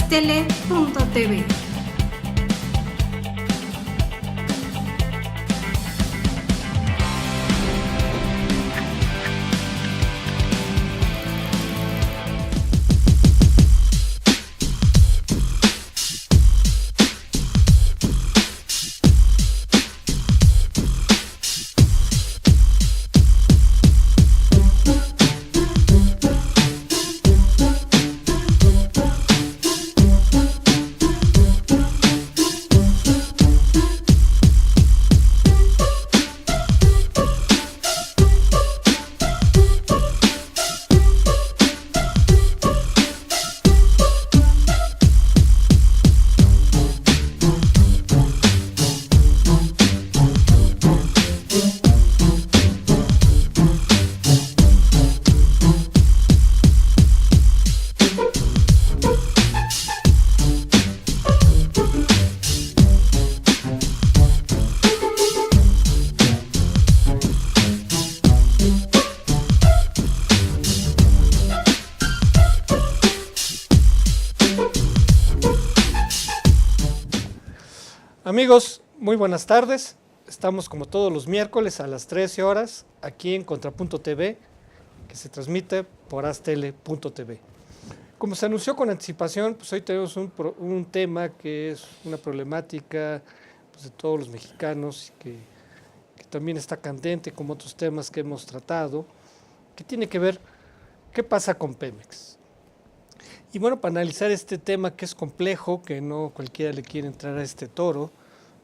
porastele.tv. Amigos, muy buenas tardes. Estamos como todos los miércoles a las 13 horas aquí en Contrapunto TV, que se transmite por astele.tv. Como se anunció con anticipación, pues hoy tenemos un tema que es una problemática pues, de todos los mexicanos y que también está candente como otros temas que hemos tratado, que tiene que ver qué pasa con Pemex. Y bueno, para analizar este tema que es complejo, que no cualquiera le quiere entrar a este toro,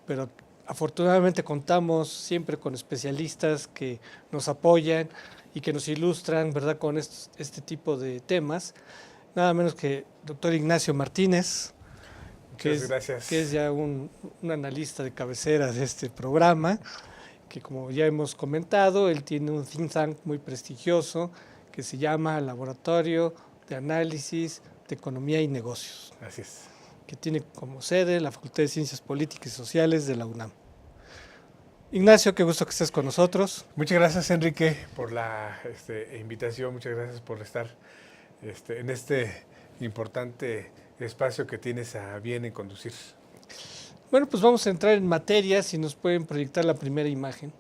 pero afortunadamente contamos siempre con especialistas que nos apoyan y que nos ilustran, ¿verdad?, con este tipo de temas. Nada menos que doctor Ignacio Martínez, que es ya un analista de cabecera de este programa, que como ya hemos comentado, él tiene un think tank muy prestigioso que se llama Laboratorio de Análisis de Economía y Negocios. Así es. Que tiene como sede la Facultad de Ciencias Políticas y Sociales de la UNAM. Ignacio, qué gusto que estés con nosotros. Muchas gracias, Enrique, por la invitación. Muchas gracias por estar en este importante espacio que tienes a bien en conducir. Bueno, pues vamos a entrar en materia, si nos pueden proyectar la primera imagen.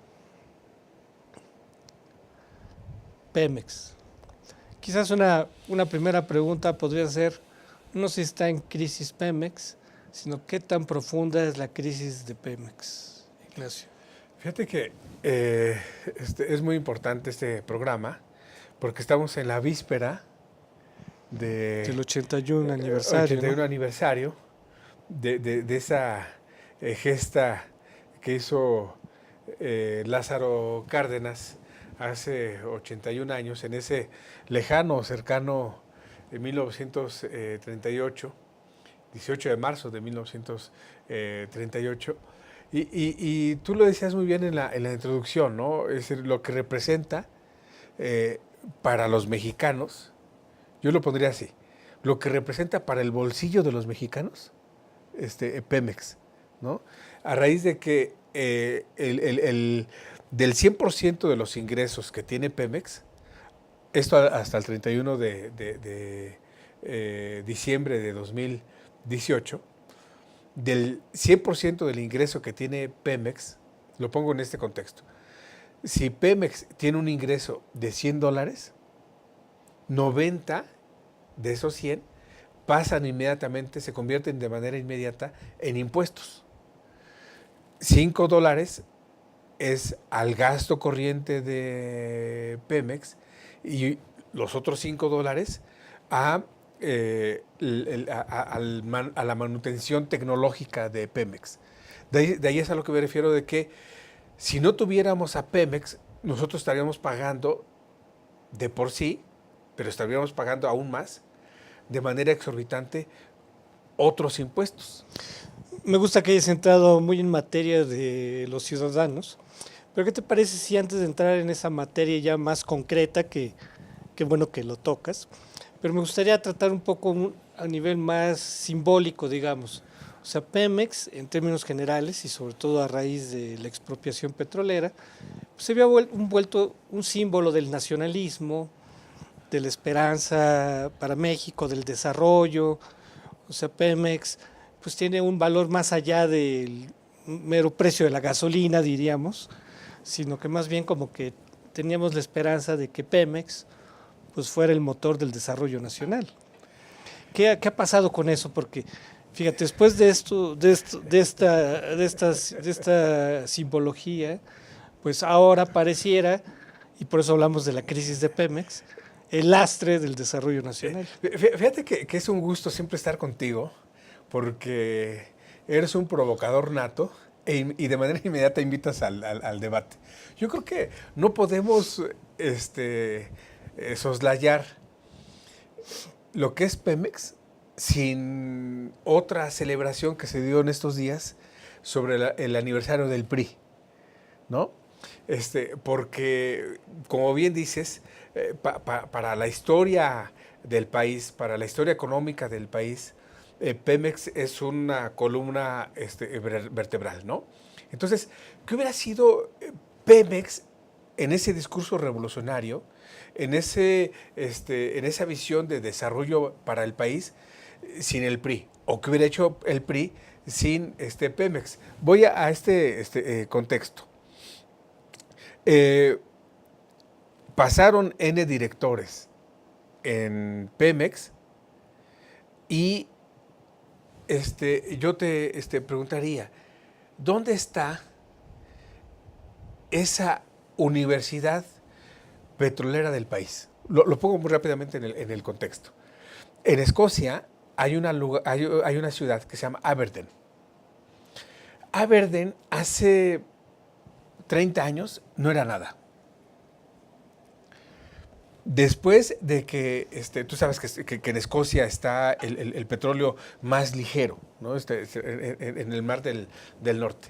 Pemex. Quizás una primera pregunta podría ser, no si está en crisis Pemex, sino qué tan profunda es la crisis de Pemex, Ignacio. Fíjate que es muy importante este programa porque estamos en la víspera del 81 aniversario. 81 aniversario de esa gesta que hizo Lázaro Cárdenas hace 81 años, en ese lejano, cercano, en 1938, 18 de marzo de 1938, y tú lo decías muy bien en la introducción, ¿no? Es decir, lo que representa para los mexicanos, yo lo pondría así, lo que representa para el bolsillo de los mexicanos, Pemex, ¿no? A raíz de que del 100% de los ingresos que tiene Pemex, esto hasta el 31 de diciembre de 2018, del 100% del ingreso que tiene Pemex, lo pongo en este contexto, si Pemex tiene un ingreso de $100, 90 de esos 100 pasan inmediatamente, se convierten de manera inmediata en impuestos. $5 es al gasto corriente de Pemex y los otros $5 a la manutención tecnológica de Pemex. De ahí es a lo que me refiero de que si no tuviéramos a Pemex, nosotros estaríamos pagando de por sí, pero estaríamos pagando aún más, de manera exorbitante, otros impuestos. Me gusta que hayas entrado muy en materia de los ciudadanos, pero ¿qué te parece si antes de entrar en esa materia ya más concreta, que bueno que lo tocas, pero me gustaría tratar un poco a nivel más simbólico, digamos. O sea, Pemex, en términos generales, y sobre todo a raíz de la expropiación petrolera, pues se había vuelto un símbolo del nacionalismo, de la esperanza para México, del desarrollo, O sea, Pemex pues tiene un valor más allá del mero precio de la gasolina, diríamos, sino que más bien como que teníamos la esperanza de que Pemex pues fuera el motor del desarrollo nacional. ¿Qué ha pasado con eso? Porque fíjate, después de esta simbología, pues ahora pareciera, y por eso hablamos de la crisis de Pemex, el lastre del desarrollo nacional. Fíjate que es un gusto siempre estar contigo, porque eres un provocador nato y de manera inmediata invitas al debate. Yo creo que no podemos soslayar lo que es Pemex sin otra celebración que se dio en estos días sobre el aniversario del PRI, ¿no? Porque, como bien dices, para la historia del país, para la historia económica del país, Pemex es una columna vertebral, ¿no? Entonces, ¿qué hubiera sido Pemex en ese discurso revolucionario, en esa visión de desarrollo para el país sin el PRI? ¿O qué hubiera hecho el PRI sin Pemex? Voy a este contexto. Pasaron N directores en Pemex y yo te preguntaría, ¿dónde está esa universidad petrolera del país? Lo pongo muy rápidamente en el contexto. En Escocia hay una ciudad que se llama Aberdeen. Aberdeen hace 30 años no era nada. Después de que, tú sabes que en Escocia está el petróleo más ligero, ¿no? En el mar del norte.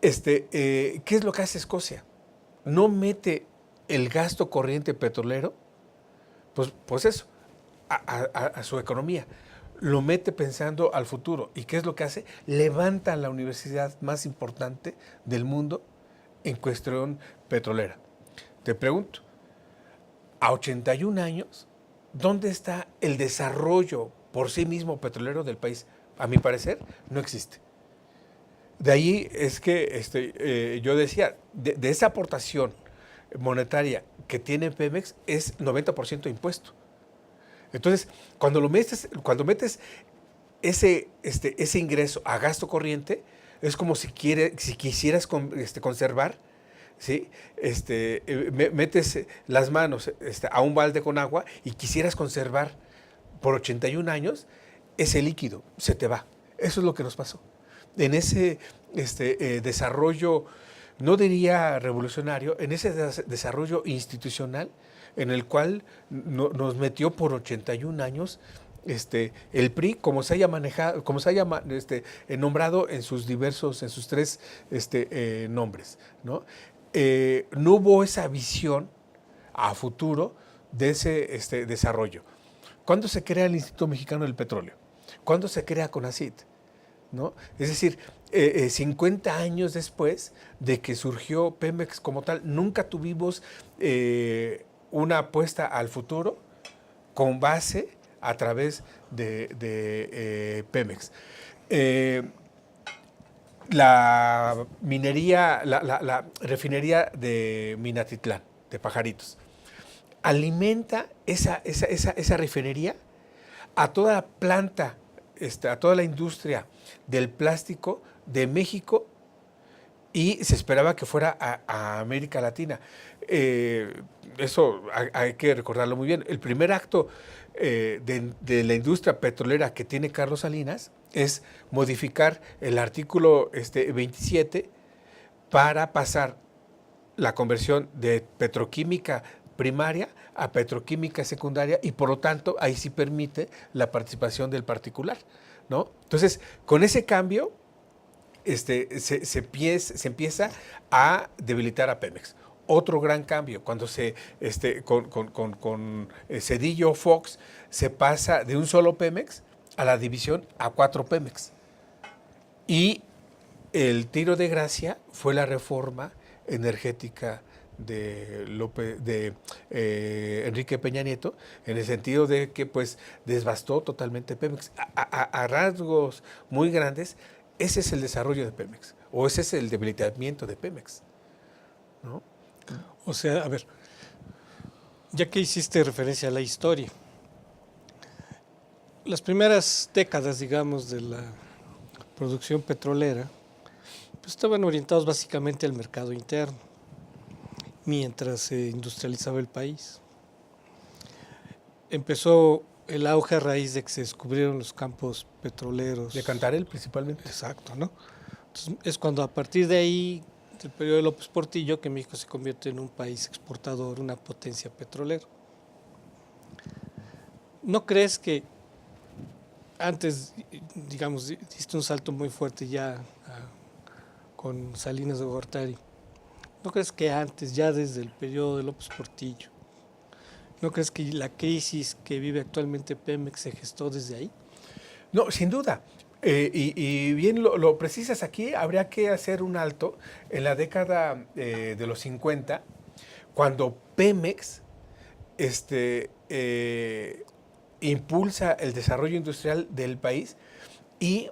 ¿Qué es lo que hace Escocia? No mete el gasto corriente petrolero, pues eso, a su economía. Lo mete pensando al futuro. ¿Y qué es lo que hace? Levanta la universidad más importante del mundo en cuestión petrolera. Te pregunto, a 81 años, ¿dónde está el desarrollo por sí mismo petrolero del país? A mi parecer, no existe. De ahí es que yo decía, de esa aportación monetaria que tiene Pemex es 90% impuesto. Entonces, cuando metes ese ingreso a gasto corriente, es como si quisieras conservar, ¿sí? Metes las manos a un balde con agua y quisieras conservar por 81 años, ese líquido se te va. Eso es lo que nos pasó. En ese desarrollo, no diría revolucionario, en ese desarrollo institucional en el cual nos metió por 81 años el PRI, como se haya manejado, como se haya nombrado en sus tres nombres, ¿no? No hubo esa visión a futuro de ese desarrollo. ¿Cuándo se crea el Instituto Mexicano del Petróleo? ¿Cuándo se crea CONACYT? ¿No? Es decir, 50 años después de que surgió Pemex como tal, nunca tuvimos una apuesta al futuro con base a través de Pemex. La minería, la refinería de Minatitlán, de Pajaritos, alimenta esa refinería a toda la planta, a toda la industria del plástico de México, y se esperaba que fuera a América Latina. Eso hay que recordarlo muy bien. El primer acto de la industria petrolera que tiene Carlos Salinas es modificar el artículo 27 para pasar la conversión de petroquímica primaria a petroquímica secundaria, y por lo tanto ahí sí permite la participación del particular, ¿no? Entonces, con ese cambio se empieza a debilitar a Pemex. Otro gran cambio, cuando con Cedillo Fox se pasa de un solo Pemex a la división a 4 Pemex. Y el tiro de gracia fue la reforma energética de Enrique Peña Nieto, en el sentido de que pues devastó totalmente Pemex. A rasgos muy grandes, ese es el desarrollo de Pemex, o ese es el debilitamiento de Pemex, ¿no? O sea, a ver, ya que hiciste referencia a la historia, las primeras décadas, digamos, de la producción petrolera, pues estaban orientados básicamente al mercado interno, mientras se industrializaba el país. Empezó el auge a raíz de que se descubrieron los campos petroleros. De Cantarell principalmente. Exacto, ¿no? Entonces, es cuando a partir de ahí, del periodo de López Portillo, que México se convierte en un país exportador, una potencia petrolera. ¿No crees que antes, digamos, diste un salto muy fuerte ya con Salinas de Gortari? ¿No crees que antes, ya desde el periodo de López Portillo, no crees que la crisis que vive actualmente Pemex se gestó desde ahí? No, sin duda. Y bien lo precisas aquí, habría que hacer un alto en la década de los 50, cuando Pemex impulsa el desarrollo industrial del país. Y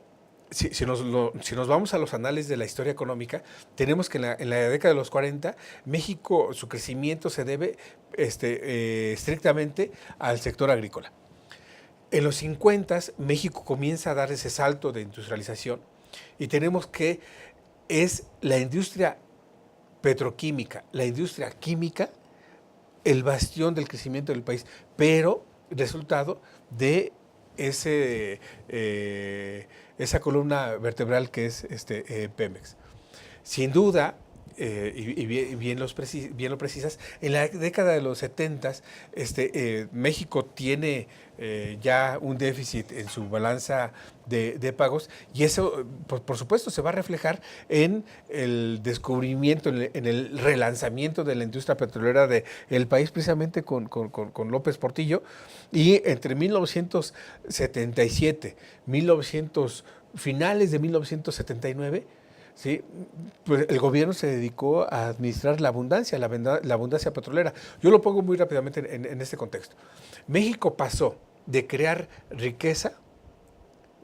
si nos vamos a los anales de la historia económica, tenemos que en la década de los 40, México, su crecimiento se debe estrictamente al sector agrícola. En los 50, México comienza a dar ese salto de industrialización y tenemos que es la industria petroquímica, la industria química, el bastión del crecimiento del país, pero resultado de esa columna vertebral que es Pemex. Sin duda, y bien lo precisas, en la década de los 70 México tiene ya un déficit en su balanza de pagos, y eso, por supuesto, se va a reflejar en el descubrimiento, en el relanzamiento de la industria petrolera del país, precisamente con López Portillo, y entre 1977, finales de 1979, ¿sí? Pues el gobierno se dedicó a administrar la abundancia petrolera. Yo lo pongo muy rápidamente en este contexto. México pasó de crear riqueza,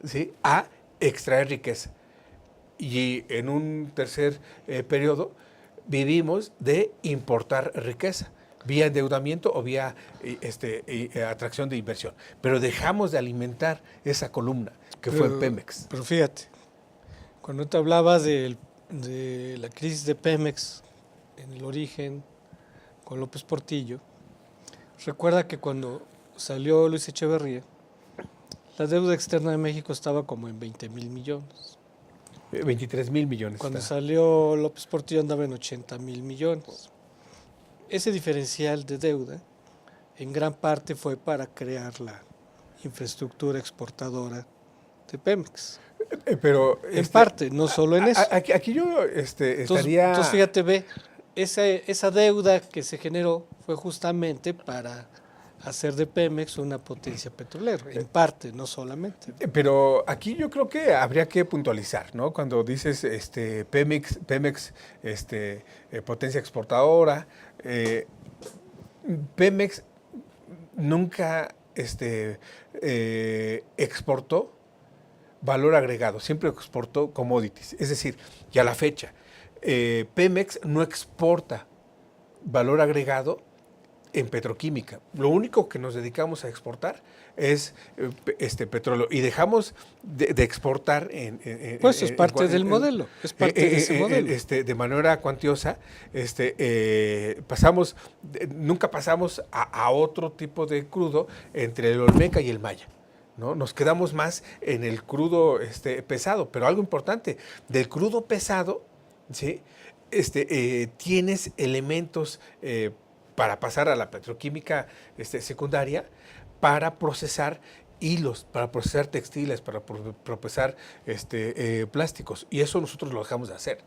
¿sí?, a extraer riqueza. Y en un tercer periodo vivimos de importar riqueza, vía endeudamiento o vía atracción de inversión. Pero dejamos de alimentar esa columna que fue Pemex. Pero fíjate, cuando te hablabas de la crisis de Pemex en el origen con López Portillo, recuerda que cuando salió Luis Echeverría, la deuda externa de México estaba como en 20,000 millones. 23,000 millones. Cuando salió López Portillo andaba en 80,000 millones. Ese diferencial de deuda en gran parte fue para crear la infraestructura exportadora de Pemex. Pero en parte, no solo en eso. Aquí yo estaría... Entonces, fíjate, ve, esa deuda que se generó fue justamente para hacer de Pemex una potencia petrolera, en parte, no solamente. Pero aquí yo creo que habría que puntualizar, ¿no? Cuando dices Pemex potencia exportadora, Pemex nunca exportó valor agregado, siempre exportó commodities. Es decir, y a la fecha, Pemex no exporta valor agregado en petroquímica. Lo único que nos dedicamos a exportar es petróleo, y dejamos de exportar pues es parte del modelo, es parte de ese modelo. De manera cuantiosa, nunca pasamos a otro tipo de crudo entre el Olmeca y el Maya, ¿no? Nos quedamos más en el crudo pesado, pero algo importante, del crudo pesado, ¿sí?, tienes elementos para pasar a la petroquímica secundaria, para procesar hilos, para procesar textiles, para procesar plásticos, y eso nosotros lo dejamos de hacer,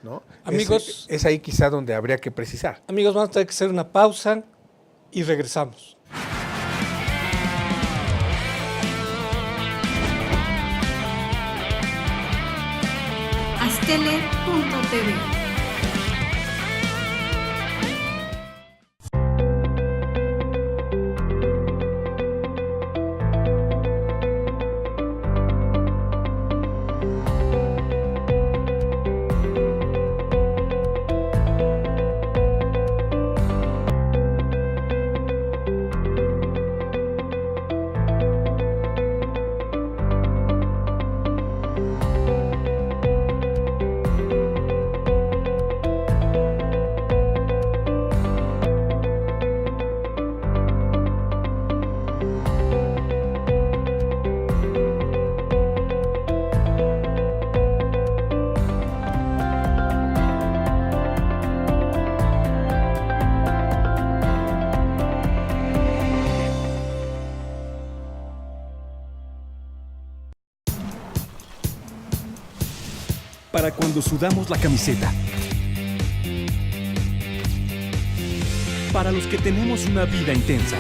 ¿no? Amigos, es ahí quizá donde habría que precisar. Amigos, vamos a tener que hacer una pausa y regresamos. Astele.tv para cuando sudamos la camiseta. Para los que tenemos una vida intensa.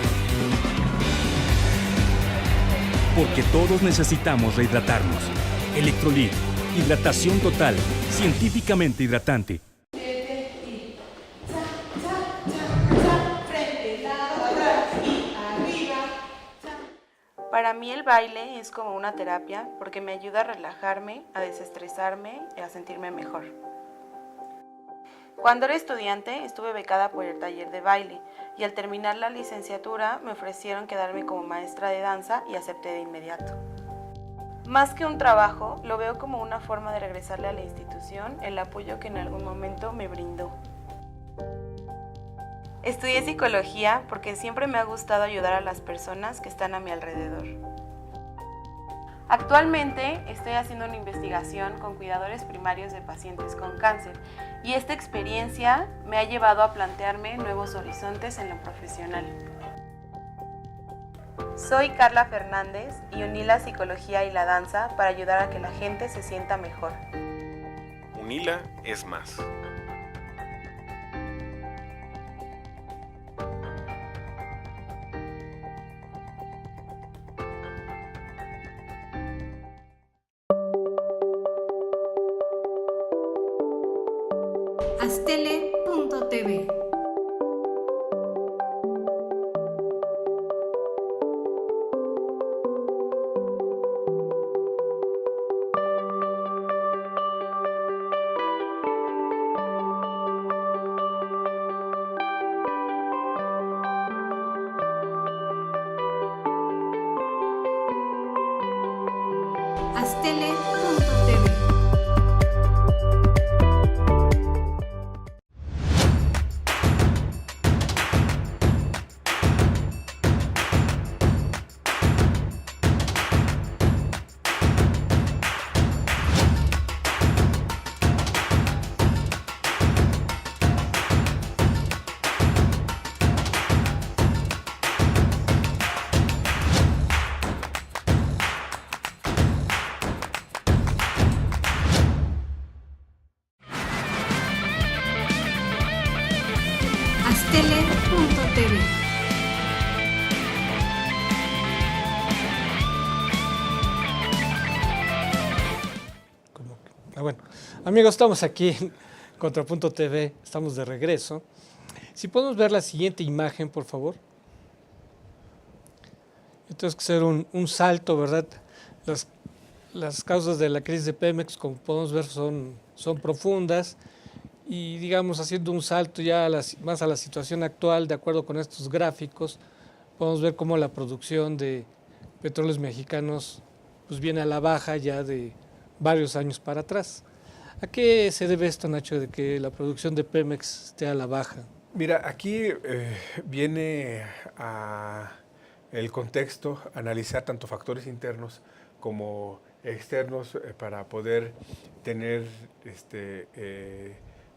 Porque todos necesitamos rehidratarnos. Electrolit, hidratación total, científicamente hidratante. Para mí el baile es como una terapia porque me ayuda a relajarme, a desestresarme y a sentirme mejor. Cuando era estudiante estuve becada por el taller de baile y al terminar la licenciatura me ofrecieron quedarme como maestra de danza y acepté de inmediato. Más que un trabajo, lo veo como una forma de regresarle a la institución el apoyo que en algún momento me brindó. Estudié psicología porque siempre me ha gustado ayudar a las personas que están a mi alrededor. Actualmente estoy haciendo una investigación con cuidadores primarios de pacientes con cáncer y esta experiencia me ha llevado a plantearme nuevos horizontes en lo profesional. Soy Carla Fernández y uní la psicología y la danza para ayudar a que la gente se sienta mejor. UNILA es más. Astele.tv. Astele.tv. Astele.tv. Bueno, amigos, estamos aquí en Contrapunto TV, estamos de regreso. Si podemos ver la siguiente imagen, por favor. Tenemos que hacer un salto, ¿verdad? Las causas de la crisis de Pemex, como podemos ver, son profundas. Y digamos, haciendo un salto ya más a la situación actual, de acuerdo con estos gráficos, podemos ver cómo la producción de petróleos mexicanos pues viene a la baja ya de varios años para atrás. ¿A qué se debe esto, Nacho, de que la producción de Pemex esté a la baja? Mira, aquí viene el contexto, analizar tanto factores internos como externos para poder tener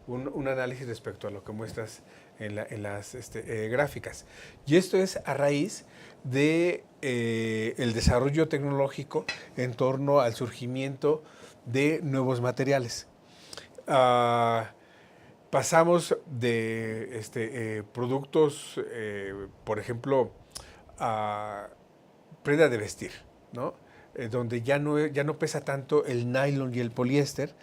un análisis respecto a lo que muestras en las gráficas. Y esto es a raíz de el desarrollo tecnológico en torno al surgimiento de nuevos materiales. Pasamos de productos, por ejemplo, prenda de vestir, ¿no? Donde ya no pesa tanto el nylon y el poliéster,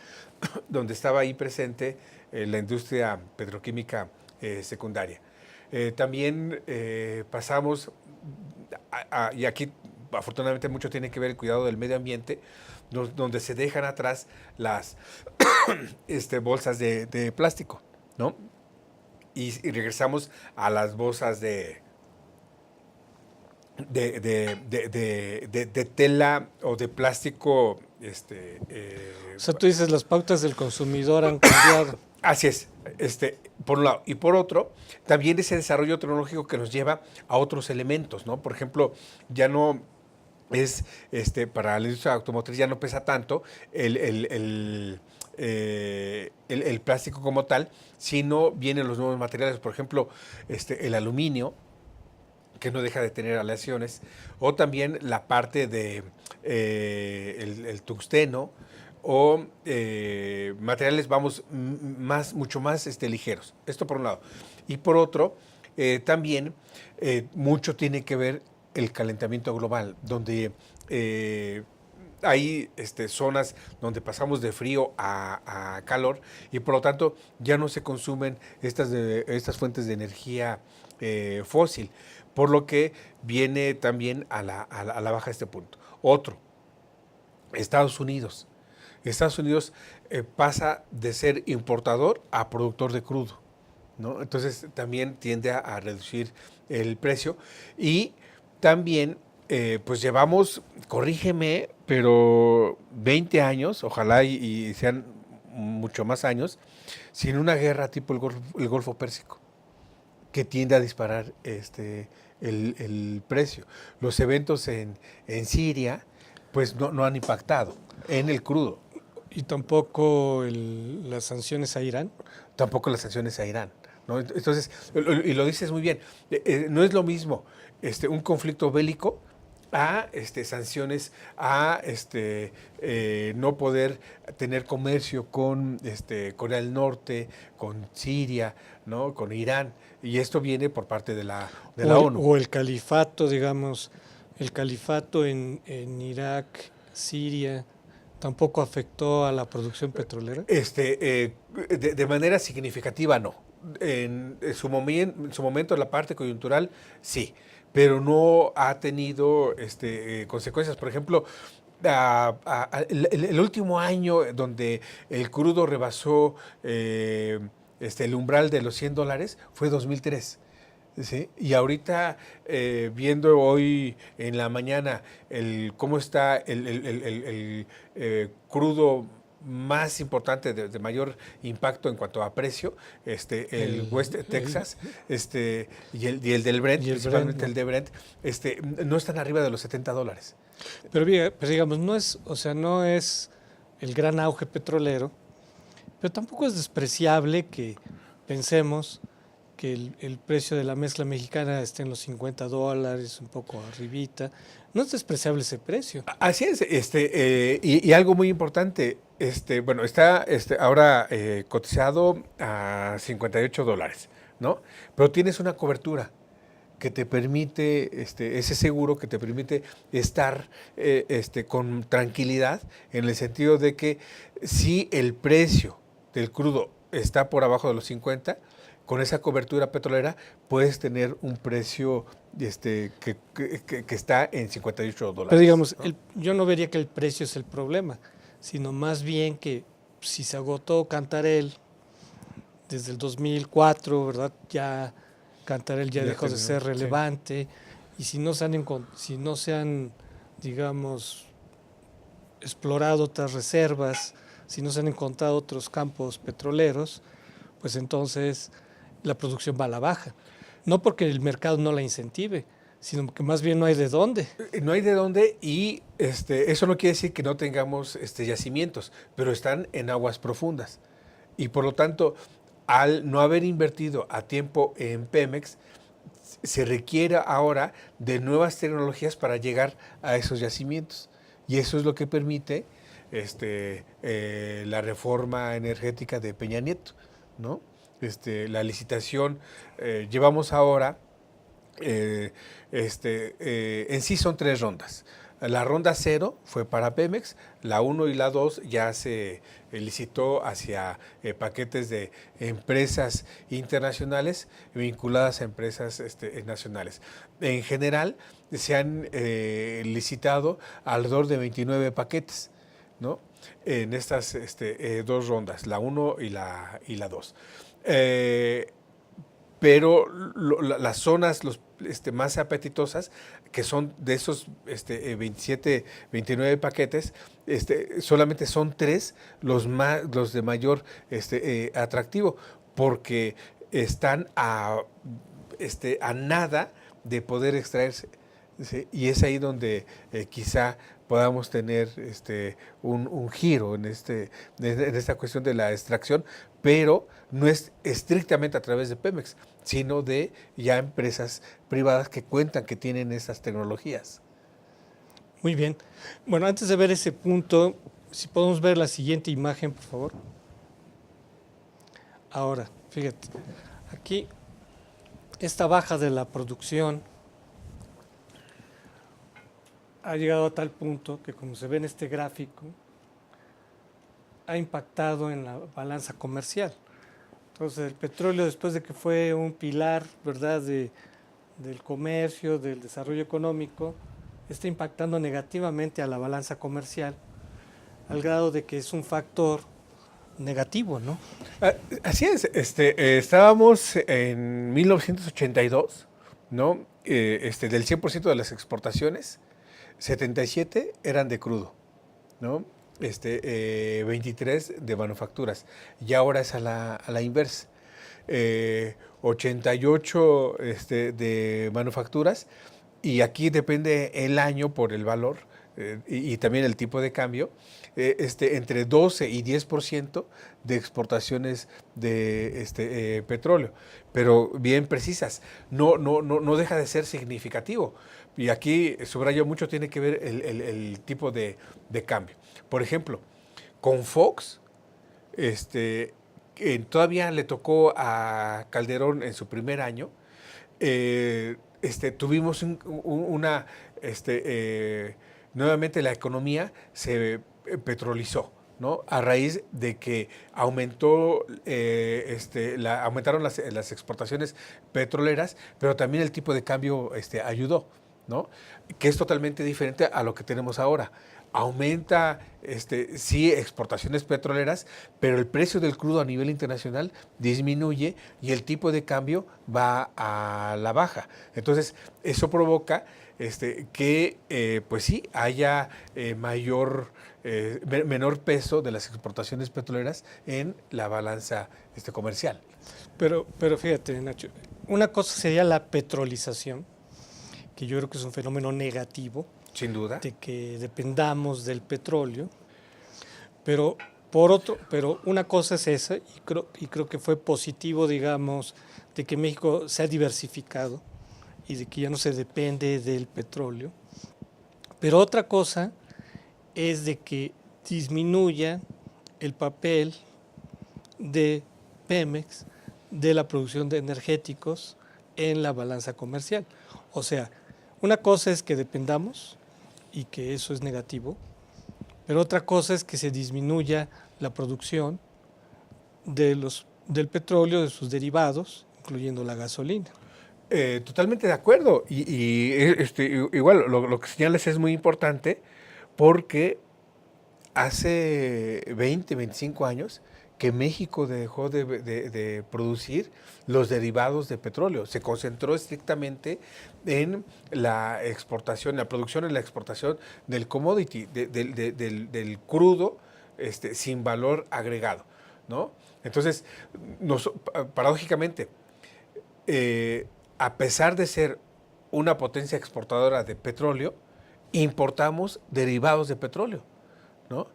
donde estaba ahí presente la industria petroquímica secundaria. También pasamos, y aquí afortunadamente mucho tiene que ver el cuidado del medio ambiente, donde se dejan atrás las bolsas de plástico, ¿no? Y regresamos a las bolsas de tela o de plástico. O sea, tú dices, las pautas del consumidor han cambiado. Así es, por un lado. Y por otro, también ese desarrollo tecnológico que nos lleva a otros elementos, ¿no? Por ejemplo, ya no es, para la industria automotriz ya no pesa tanto el plástico como tal, sino vienen los nuevos materiales, por ejemplo, el aluminio, que no deja de tener aleaciones, o también la parte de el tungsteno, o materiales, vamos, mucho más ligeros. Esto por un lado. Y por otro, también mucho tiene que ver el calentamiento global, donde hay zonas donde pasamos de frío a calor y por lo tanto ya no se consumen estas fuentes de energía fósil, por lo que viene también a la baja este punto. Otro, Estados Unidos. Estados Unidos pasa de ser importador a productor de crudo, ¿no? Entonces también tiende a reducir el precio y también pues llevamos, corrígeme, pero 20 años, ojalá y sean mucho más años, sin una guerra tipo el Golfo Pérsico, que tiende a disparar el precio. Los eventos en Siria pues no han impactado en el crudo. Y tampoco las sanciones a Irán. Tampoco las sanciones a Irán, ¿no? Entonces, y lo dices muy bien, no es lo mismo un conflicto bélico a sanciones, a no poder tener comercio con Corea del Norte, con Siria, ¿no? Con Irán, y esto viene por parte de la ONU. O el califato, digamos, el califato en Irak, Siria, ¿tampoco afectó a la producción petrolera? De manera significativa no. En su momento, la parte coyuntural, sí, pero no ha tenido consecuencias. Por ejemplo, el último año donde el crudo rebasó el umbral de los $100 fue 2003. ¿Sí? Y ahorita, viendo hoy en la mañana cómo está el crudo más importante, de mayor impacto en cuanto a precio, el West Texas, y el del Brent, principalmente el de Brent, no están arriba de los $70. Pero digamos, no es el gran auge petrolero, pero tampoco es despreciable que pensemos que el precio de la mezcla mexicana esté en los $50, un poco arribita. No es despreciable ese precio. Así es, y algo muy importante, bueno, está ahora cotizado a $58, ¿no? Pero tienes una cobertura que te permite, ese seguro que te permite estar con tranquilidad, en el sentido de que si el precio del crudo está por abajo de los 50, con esa cobertura petrolera puedes tener un precio que está en $58. Pero digamos, ¿no? yo no vería que el precio es el problema, sino más bien que si se agotó Cantarell desde el 2004, ¿verdad? Ya Cantarell ya dejó de ser relevante, sí. Y si no se han, digamos, explorado otras reservas, si no se han encontrado otros campos petroleros, pues entonces la producción va a la baja. No porque el mercado no la incentive, sino que más bien no hay de dónde. No hay de dónde, y eso no quiere decir que no tengamos yacimientos, pero están en aguas profundas. Y por lo tanto, al no haber invertido a tiempo en Pemex, se requiere ahora de nuevas tecnologías para llegar a esos yacimientos. Y eso es lo que permite la reforma energética de Peña Nieto, ¿no? La licitación, llevamos ahora, en sí son 3 rondas. La ronda 0 fue para Pemex, la 1 y la 2 ya se licitó hacia paquetes de empresas internacionales vinculadas a empresas nacionales. En general se han licitado alrededor de 29 paquetes, ¿no? En estas 2 rondas, la 1 y la 2. Pero las zonas más apetitosas, que son de esos 29 paquetes, solamente son 3 los de mayor atractivo, porque están a nada de poder extraerse, ¿sí? Y es ahí donde quizá podamos tener un giro en esta cuestión de la extracción, pero no es estrictamente a través de Pemex, sino de ya empresas privadas que cuentan que tienen esas tecnologías. Muy bien. Bueno, antes de ver ese punto, Si podemos ver la siguiente imagen, por favor. Ahora, fíjate, aquí esta baja de la producción ha llegado a tal punto que, como se ve en este gráfico, ha impactado en la balanza comercial. Entonces, el petróleo, después de que fue un pilar, ¿verdad?, del comercio, del desarrollo económico, está impactando negativamente a la balanza comercial, al grado de que es un factor negativo, ¿no? Así es, estábamos en 1982, ¿no? Del 100% de las exportaciones, 77 eran de crudo, ¿no? 23 de manufacturas, y ahora es a la inversa. 88 de manufacturas, y aquí depende el año por el valor y también el tipo de cambio, entre 12 y 10% de exportaciones de petróleo, pero bien precisas, no deja de ser significativo. Y aquí subrayo mucho, tiene que ver el tipo de cambio. Por ejemplo, con Fox, todavía le tocó a Calderón en su primer año, tuvimos nuevamente la economía se petrolizó, ¿no? A raíz de que aumentaron las exportaciones petroleras, pero también el tipo de cambio ayudó, ¿no? Que es totalmente diferente a lo que tenemos ahora. Aumenta, sí, exportaciones petroleras, pero el precio del crudo a nivel internacional disminuye y el tipo de cambio va a la baja. Entonces, eso provoca que, pues sí, haya menor peso de las exportaciones petroleras en la balanza comercial. Pero fíjate, Nacho, una cosa sería la petrolización, que yo creo que es un fenómeno negativo, Sin duda. de que dependamos del petróleo, pero una cosa es esa, y creo que fue positivo, digamos, de que México se ha diversificado y de que ya no se depende del petróleo. Pero otra cosa es de que disminuya el papel de Pemex de la producción de energéticos en la balanza comercial. O sea, una cosa es que dependamos y que eso es negativo, pero otra cosa es que se disminuya la producción del petróleo, de sus derivados, incluyendo la gasolina. Totalmente de acuerdo. Igual, lo que señalas es muy importante, porque hace 20, 25 años que México dejó de producir los derivados de petróleo. Se concentró estrictamente en la exportación, la producción y la exportación del commodity, del crudo sin valor agregado, ¿no? Entonces, paradójicamente, a pesar de ser una potencia exportadora de petróleo, importamos derivados de petróleo, ¿no?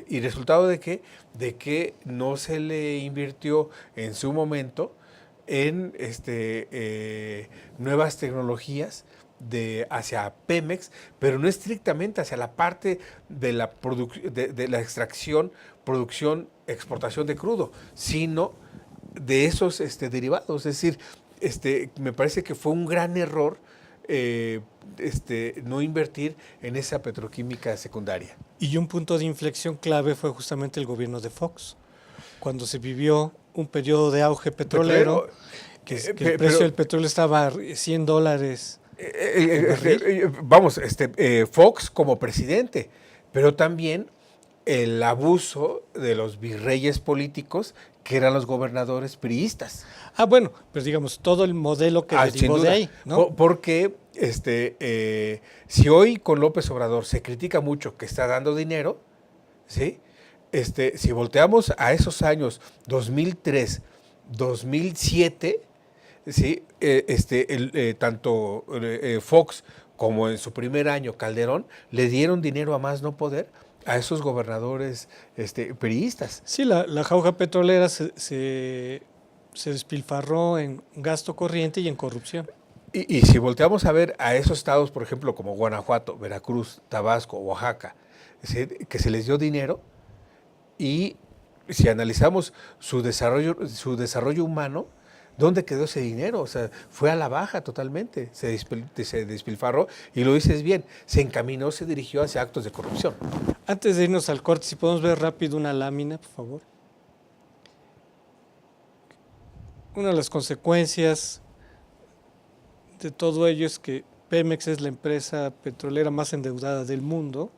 Y resultado de que no se le invirtió en su momento en nuevas tecnologías hacia Pemex, pero no estrictamente hacia la parte de la extracción, producción, exportación de crudo, sino de esos derivados. Es decir, me parece que fue un gran error no invertir en esa petroquímica secundaria. Y un punto de inflexión clave fue justamente el gobierno de Fox, cuando se vivió un periodo de auge petrolero, que el precio del petróleo estaba a $100. Fox como presidente, pero también el abuso de los virreyes políticos, que eran los gobernadores priistas. Bueno, pues digamos, todo el modelo que derivó de ahí, ¿no? Porque si hoy con López Obrador se critica mucho que está dando dinero, ¿sí? Si volteamos a esos años 2003, 2007, ¿sí? Tanto Fox como en su primer año Calderón le dieron dinero a más no poder a esos gobernadores priistas. Sí, la jauja petrolera se despilfarró en gasto corriente y en corrupción. Y si volteamos a ver a esos estados, por ejemplo, como Guanajuato, Veracruz, Tabasco, Oaxaca, es decir, que se les dio dinero, y si analizamos su desarrollo humano, ¿dónde quedó ese dinero? O sea, fue a la baja totalmente, se despilfarró, y lo dices bien, se encaminó, se dirigió hacia actos de corrupción. Antes de irnos al corte, si podemos ver rápido una lámina, por favor. Una de las consecuencias de todo ello es que Pemex es la empresa petrolera más endeudada del mundo,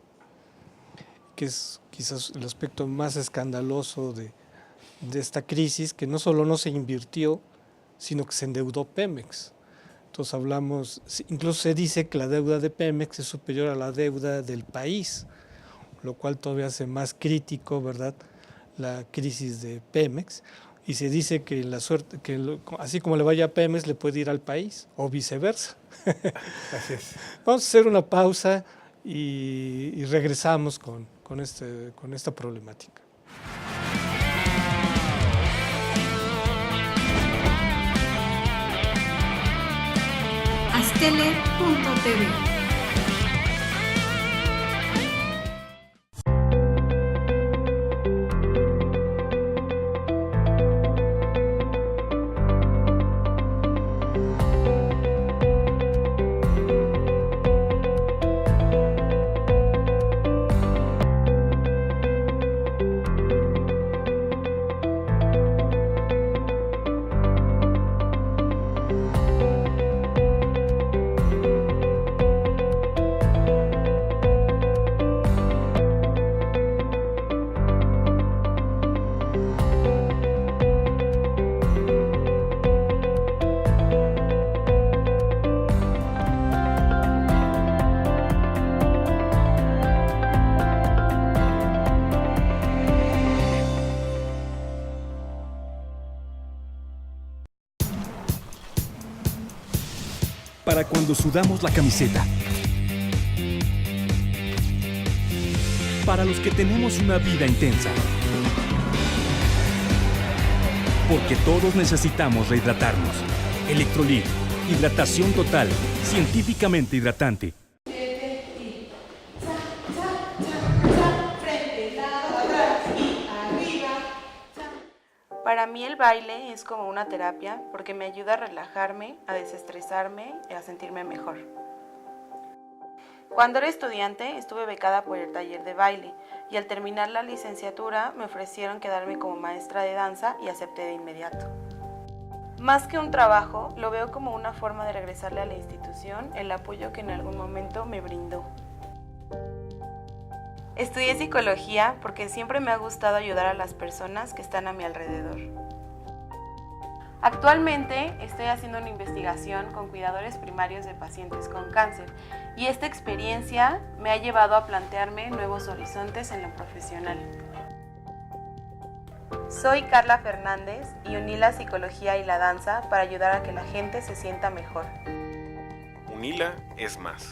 que es quizás el aspecto más escandaloso de esta crisis, que no solo no se invirtió, sino que se endeudó Pemex. Entonces hablamos, incluso se dice que la deuda de Pemex es superior a la deuda del país, lo cual todavía hace más crítico, ¿verdad?, la crisis de Pemex. Y se dice que así como le vaya a Pemex, le puede ir al país, o viceversa. Así es. Vamos a hacer una pausa y regresamos con esta problemática. Astele.tv. Para cuando sudamos la camiseta. Para los que tenemos una vida intensa. Porque todos necesitamos rehidratarnos. Electrolit, hidratación total, científicamente hidratante. Para mí el baile es como una terapia porque me ayuda a relajarme, a desestresarme y a sentirme mejor. Cuando era estudiante estuve becada por el taller de baile y al terminar la licenciatura me ofrecieron quedarme como maestra de danza y acepté de inmediato. Más que un trabajo, lo veo como una forma de regresarle a la institución el apoyo que en algún momento me brindó. Estudié psicología porque siempre me ha gustado ayudar a las personas que están a mi alrededor. Actualmente estoy haciendo una investigación con cuidadores primarios de pacientes con cáncer y esta experiencia me ha llevado a plantearme nuevos horizontes en lo profesional. Soy Carla Fernández y uní la psicología y la danza para ayudar a que la gente se sienta mejor. Unila es más.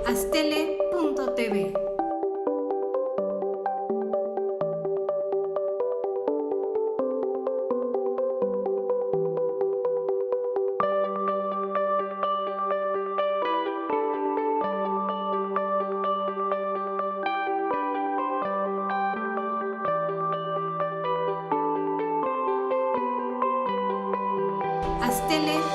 Astele.tv. Astele.tv.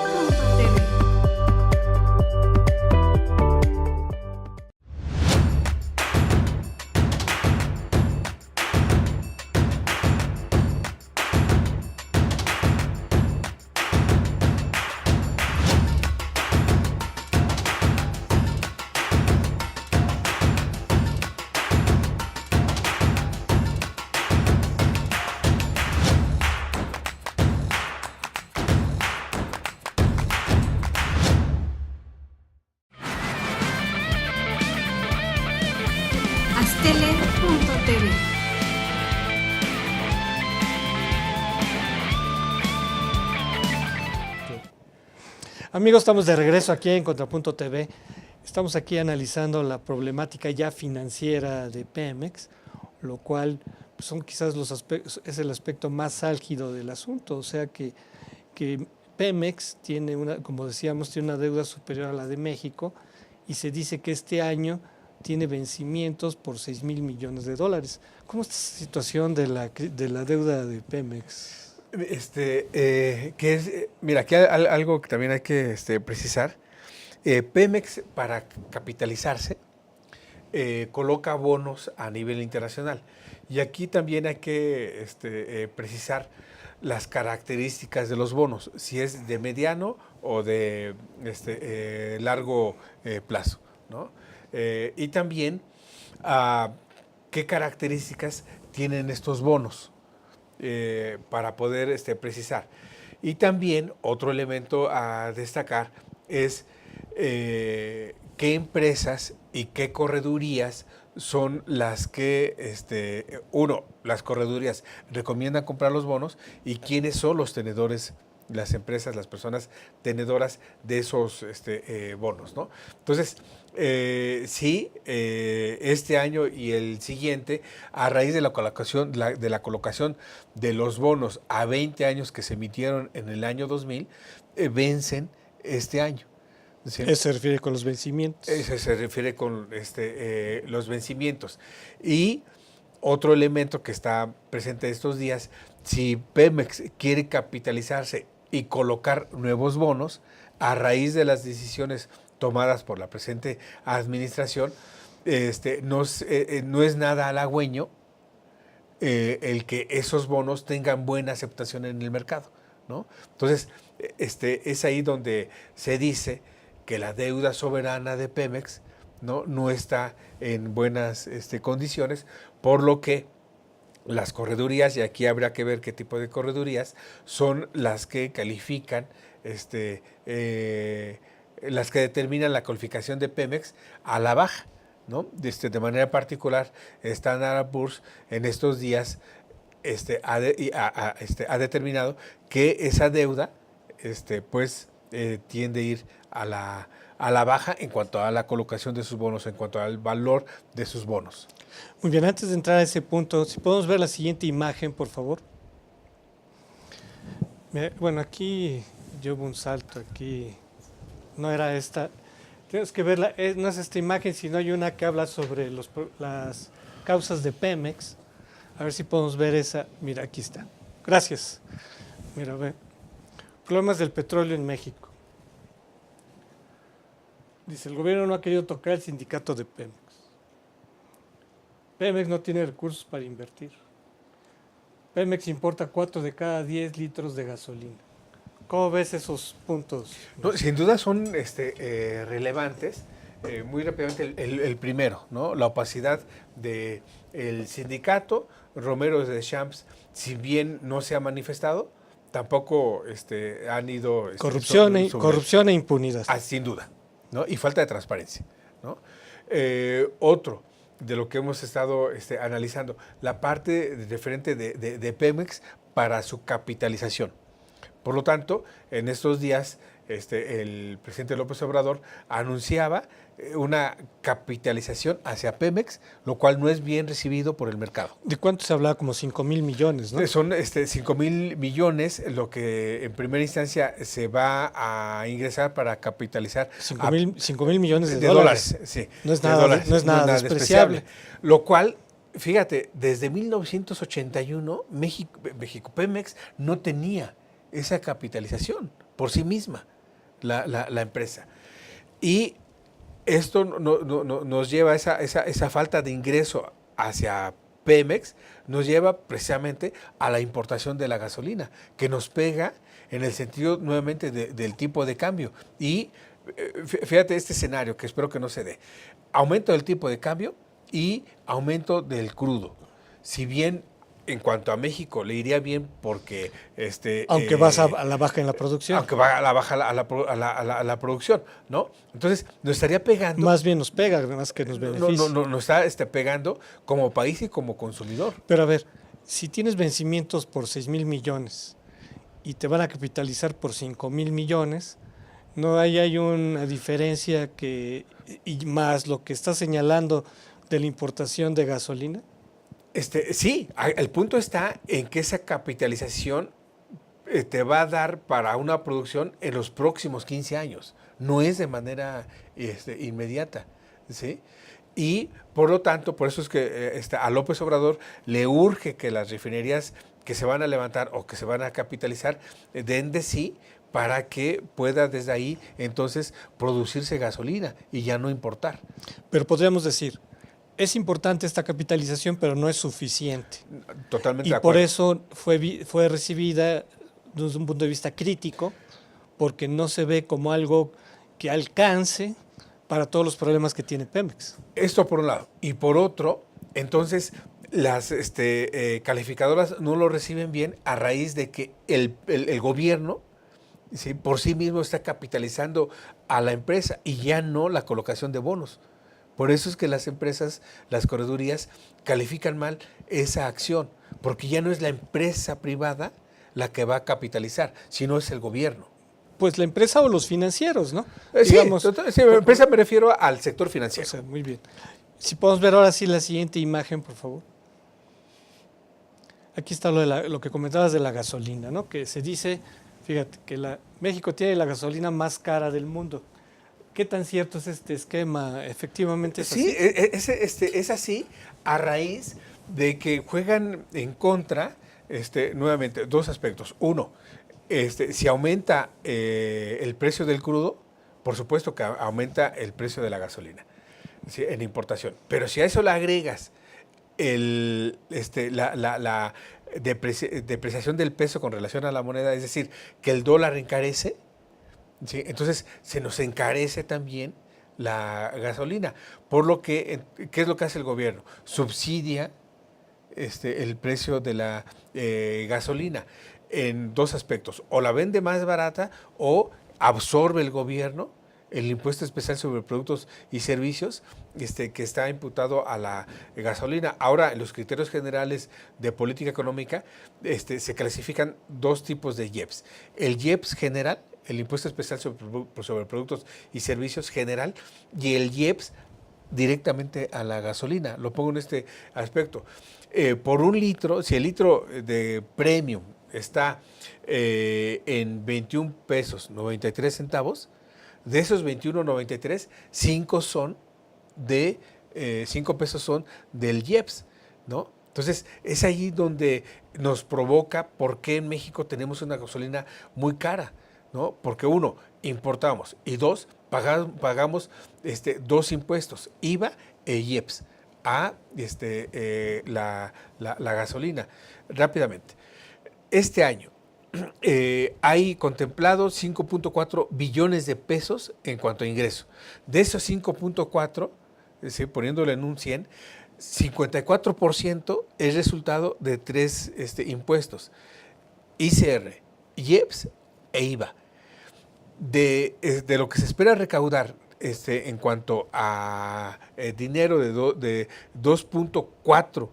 Amigos, estamos de regreso aquí en Contrapunto TV. Estamos aquí analizando la problemática ya financiera de Pemex, lo cual pues, son quizás es el aspecto más álgido del asunto. O sea que Pemex tiene como decíamos, tiene una deuda superior a la de México y se dice que este año tiene vencimientos por 6,000 millones de dólares. ¿Cómo está esta situación de la deuda de Pemex? Mira, aquí hay algo que también hay que precisar. Pemex, para capitalizarse, coloca bonos a nivel internacional. Y aquí también hay que precisar las características de los bonos, si es de mediano o de largo plazo, ¿no? Y también qué características tienen estos bonos. Para poder precisar. Y también otro elemento a destacar es qué empresas y qué corredurías son las que, las corredurías recomiendan comprar los bonos y quiénes son los tenedores, las empresas, las personas tenedoras de esos bonos, ¿no? Entonces, sí, este año y el siguiente, a raíz de la colocación de los bonos a 20 años que se emitieron en el año 2000, vencen este año. ¿Sí? Eso se refiere con los vencimientos. Eso se refiere con los vencimientos. Y otro elemento que está presente estos días, si Pemex quiere capitalizarse y colocar nuevos bonos, a raíz de las decisiones tomadas por la presente administración, no es nada halagüeño el que esos bonos tengan buena aceptación en el mercado, ¿no? Entonces, es ahí donde se dice que la deuda soberana de Pemex no está en buenas condiciones, por lo que las corredurías, y aquí habría que ver qué tipo de corredurías, son las que califican, las que determinan la calificación de Pemex a la baja, ¿no? De manera particular, Standard & Poor's en estos días ha determinado que esa deuda tiende a ir a la baja en cuanto a la colocación de sus bonos, en cuanto al valor de sus bonos. Muy bien, antes de entrar a ese punto, si podemos ver la siguiente imagen, por favor. Bueno, aquí yo hubo un salto, aquí no era esta. Tienes que verla, no es esta imagen, sino hay una que habla sobre las causas de Pemex. A ver si podemos ver esa. Mira, aquí está. Gracias. Mira, ve. Problemas del petróleo en México. Dice, el gobierno no ha querido tocar el sindicato de Pemex. Pemex no tiene recursos para invertir. Pemex importa 4 de cada 10 litros de gasolina. ¿Cómo ves esos puntos? No, sin duda son relevantes. Muy rápidamente, el primero, ¿no? La opacidad del sindicato. Romero de Champs, si bien no se ha manifestado, tampoco han ido... corrupción e impunidad. Sin duda, ¿no? Y falta de transparencia, ¿no? Otro de lo que hemos estado analizando, la parte referente de Pemex para su capitalización. Por lo tanto, en estos días, el presidente López Obrador anunciaba una capitalización hacia Pemex, lo cual no es bien recibido por el mercado. ¿De cuánto se hablaba? Como 5,000 millones, ¿no? Son 5,000 millones lo que en primera instancia se va a ingresar para capitalizar 5,000 millones de dólares. Sí, no es nada despreciable. Lo cual, fíjate, desde 1981 México Pemex no tenía esa capitalización por sí misma, la empresa. Y esto nos lleva a esa falta de ingreso hacia Pemex, nos lleva precisamente a la importación de la gasolina, que nos pega en el sentido nuevamente del tipo de cambio. Y fíjate este escenario, que espero que no se dé. Aumento del tipo de cambio y aumento del crudo. Si bien en cuanto a México le iría bien porque... aunque vas a la baja en la producción. Aunque va a la baja a la producción, ¿no? Entonces, nos estaría pegando... Más bien nos pega, más que nos beneficia. Nos está pegando como país y como consumidor. Pero a ver, si tienes vencimientos por 6,000 millones y te van a capitalizar por 5,000 millones, No hay una diferencia y más lo que está señalando de la importación de gasolina. Sí, el punto está en que esa capitalización te va a dar para una producción en los próximos 15 años. No es de manera inmediata, ¿sí? Y por lo tanto, por eso es que a López Obrador le urge que las refinerías que se van a levantar o que se van a capitalizar den de sí para que pueda desde ahí entonces producirse gasolina y ya no importar. Pero podríamos decir, es importante esta capitalización, pero no es suficiente. Totalmente Y de por acuerdo. eso fue recibida desde un punto de vista crítico, porque no se ve como algo que alcance para todos los problemas que tiene Pemex. Esto por un lado. Y por otro, entonces las calificadoras no lo reciben bien a raíz de que el gobierno, ¿sí?, por sí mismo está capitalizando a la empresa y ya no la colocación de bonos. Por eso es que las empresas, las corredurías, califican mal esa acción, porque ya no es la empresa privada la que va a capitalizar, sino es el gobierno. Pues la empresa o los financieros, ¿no? Sí, Digamos, empresa me refiero al sector o financiero. sea, muy bien. Si podemos ver ahora sí la siguiente imagen, por favor. Aquí está lo que comentabas de la gasolina, ¿no? Que se dice, fíjate, que México tiene la gasolina más cara del mundo. ¿Qué tan cierto es este esquema? ¿Efectivamente es Sí, así? es así a raíz de que juegan en contra, nuevamente, dos aspectos. Uno, si aumenta el precio del crudo, por supuesto que aumenta el precio de la gasolina, ¿sí?, en importación. Pero si a eso le agregas la depreciación del peso con relación a la moneda, es decir, que el dólar encarece, ¿sí?, entonces se nos encarece también la gasolina. Por lo que, ¿qué es lo que hace el gobierno? Subsidia el precio de la gasolina en dos aspectos. O la vende más barata o absorbe el gobierno el impuesto especial sobre productos y servicios que está imputado a la gasolina. Ahora, en los criterios generales de política económica se clasifican dos tipos de IEPS. El IEPS general, el impuesto especial sobre productos y servicios general, y el IEPS directamente a la gasolina. Lo pongo en este aspecto. Por un litro, si el litro de premium está en 21 pesos 93 centavos, de esos 21.93, 5 pesos son del IEPS, ¿no? Entonces, es ahí donde nos provoca por qué en México tenemos una gasolina muy cara, ¿no? Porque uno, importamos, y dos, pagamos dos impuestos, IVA e IEPS, a la gasolina. Rápidamente, este año hay contemplados 5.4 billones de pesos en cuanto a ingreso. De esos 5.4, poniéndolo en un 100, 54% es resultado de tres impuestos: ICR, IEPS e IVA. De lo que se espera recaudar en cuanto a dinero de 2.4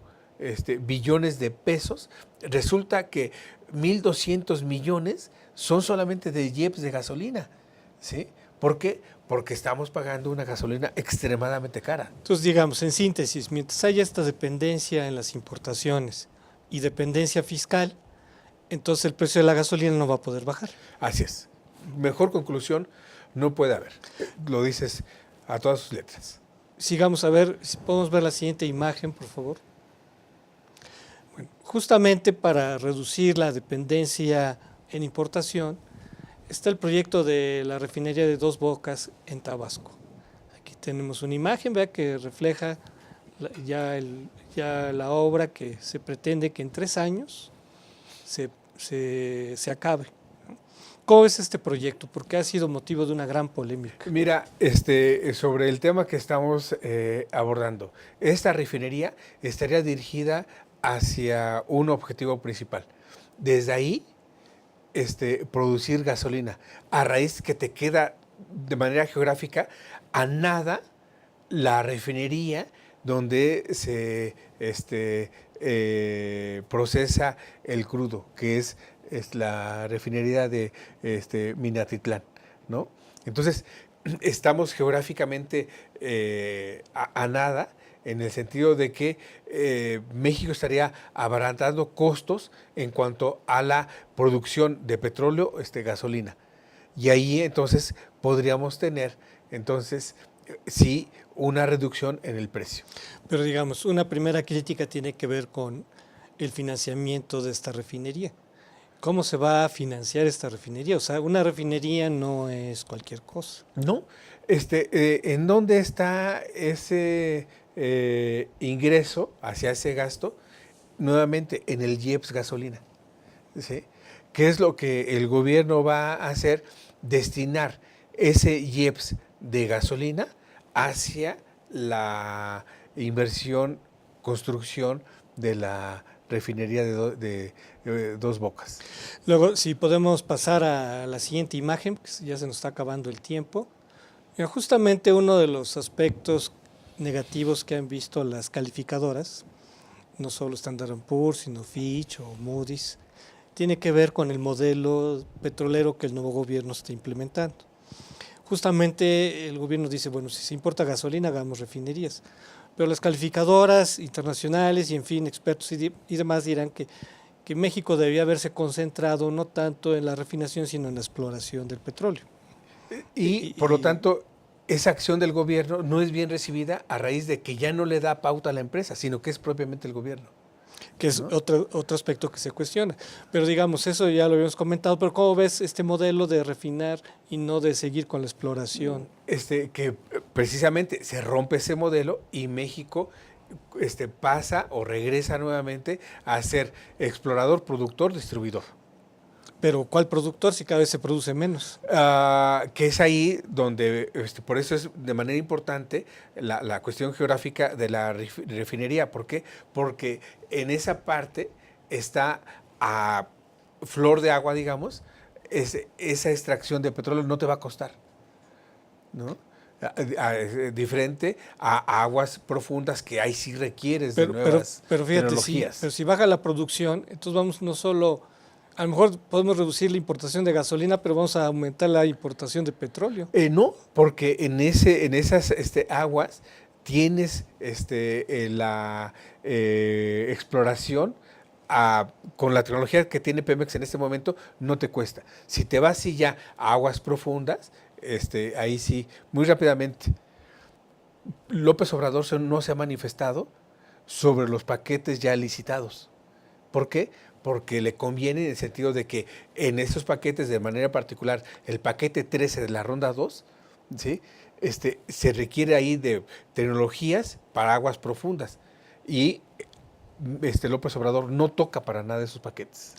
billones de pesos, resulta que 1.200 millones son solamente de IEPS de gasolina, ¿sí? ¿Por qué? Porque estamos pagando una gasolina extremadamente cara. Entonces, digamos, en síntesis, mientras haya esta dependencia en las importaciones y dependencia fiscal, entonces el precio de la gasolina no va a poder bajar. Así es. Mejor conclusión no puede haber. Lo dices a todas sus letras. Sigamos a ver, si podemos ver la siguiente imagen, por favor. Bueno, justamente para reducir la dependencia en importación, está el proyecto de la refinería de Dos Bocas en Tabasco. Aquí tenemos una imagen, vea, que refleja ya la obra que se pretende que en 3 años se acabe. ¿Cómo es este proyecto? Porque ha sido motivo de una gran polémica. Mira, sobre el tema que estamos abordando, esta refinería estaría dirigida hacia un objetivo principal. Desde ahí, producir gasolina. A raíz que te queda de manera geográfica a nada la refinería donde se procesa el crudo, que es la refinería de Minatitlán, ¿no? Entonces, estamos geográficamente a nada, en el sentido de que México estaría abaratando costos en cuanto a la producción de petróleo, gasolina. Y ahí entonces podríamos tener, sí, una reducción en el precio. Pero digamos, una primera crítica tiene que ver con el financiamiento de esta refinería. ¿Cómo se va a financiar esta refinería? O sea, una refinería no es cualquier cosa. ¿No? ¿En dónde está ese ingreso hacia ese gasto? Nuevamente, en el IEPS gasolina. ¿Sí? ¿Qué es lo que el gobierno va a hacer? Destinar ese IEPS de gasolina hacia la inversión, construcción de la refinería de Dos Bocas. Luego, si podemos pasar a la siguiente imagen, que ya se nos está acabando el tiempo. Mira, justamente uno de los aspectos negativos que han visto las calificadoras, no solo Standard & Poor's, sino Fitch o Moody's, tiene que ver con el modelo petrolero que el nuevo gobierno está implementando. Justamente el gobierno dice, bueno, si se importa gasolina, hagamos refinerías. Pero las calificadoras internacionales y, en fin, expertos y demás dirán que México debía haberse concentrado no tanto en la refinación, sino en la exploración del petróleo. Y por lo tanto, esa acción del gobierno no es bien recibida a raíz de que ya no le da pauta a la empresa, sino que es propiamente el gobierno. Que es, ¿no?, otro aspecto que se cuestiona. Pero digamos, eso ya lo habíamos comentado, pero ¿cómo ves este modelo de refinar y no de seguir con la exploración? Que precisamente se rompe ese modelo y México pasa o regresa nuevamente a ser explorador, productor, distribuidor. Pero ¿cuál productor si cada vez se produce menos? Que es ahí donde, por eso es de manera importante la cuestión geográfica de la refinería. ¿Por qué? Porque en esa parte está a flor de agua, digamos, esa extracción de petróleo no te va a costar, ¿no? Diferente a aguas profundas que ahí sí requieres de nuevas pero fíjate, tecnologías. Pero si baja la producción, entonces vamos no solo... A lo mejor podemos reducir la importación de gasolina, pero vamos a aumentar la importación de petróleo. No, porque en esas aguas tienes la exploración con la tecnología que tiene Pemex en este momento, no te cuesta. Si te vas ya a aguas profundas, ahí sí, muy rápidamente. López Obrador no se ha manifestado sobre los paquetes ya licitados. ¿Por qué? Porque le conviene en el sentido de que en estos paquetes, de manera particular, el paquete 13 de la ronda 2, ¿sí?, se requiere ahí de tecnologías para aguas profundas. Y López Obrador no toca para nada esos paquetes.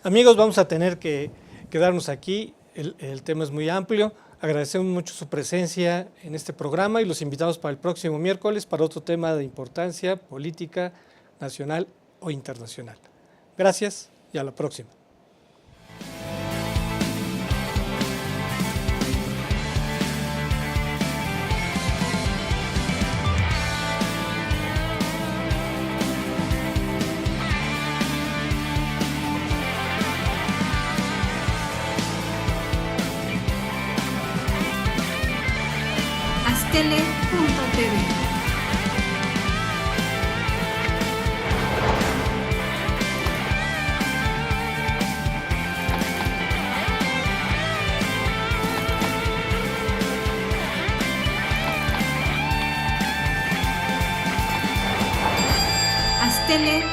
Amigos, vamos a tener que quedarnos aquí. El tema es muy amplio. Agradecemos mucho su presencia en este programa y los invitamos para el próximo miércoles para otro tema de importancia política, nacional o internacional. Gracias y a la próxima. Astele.tv Astele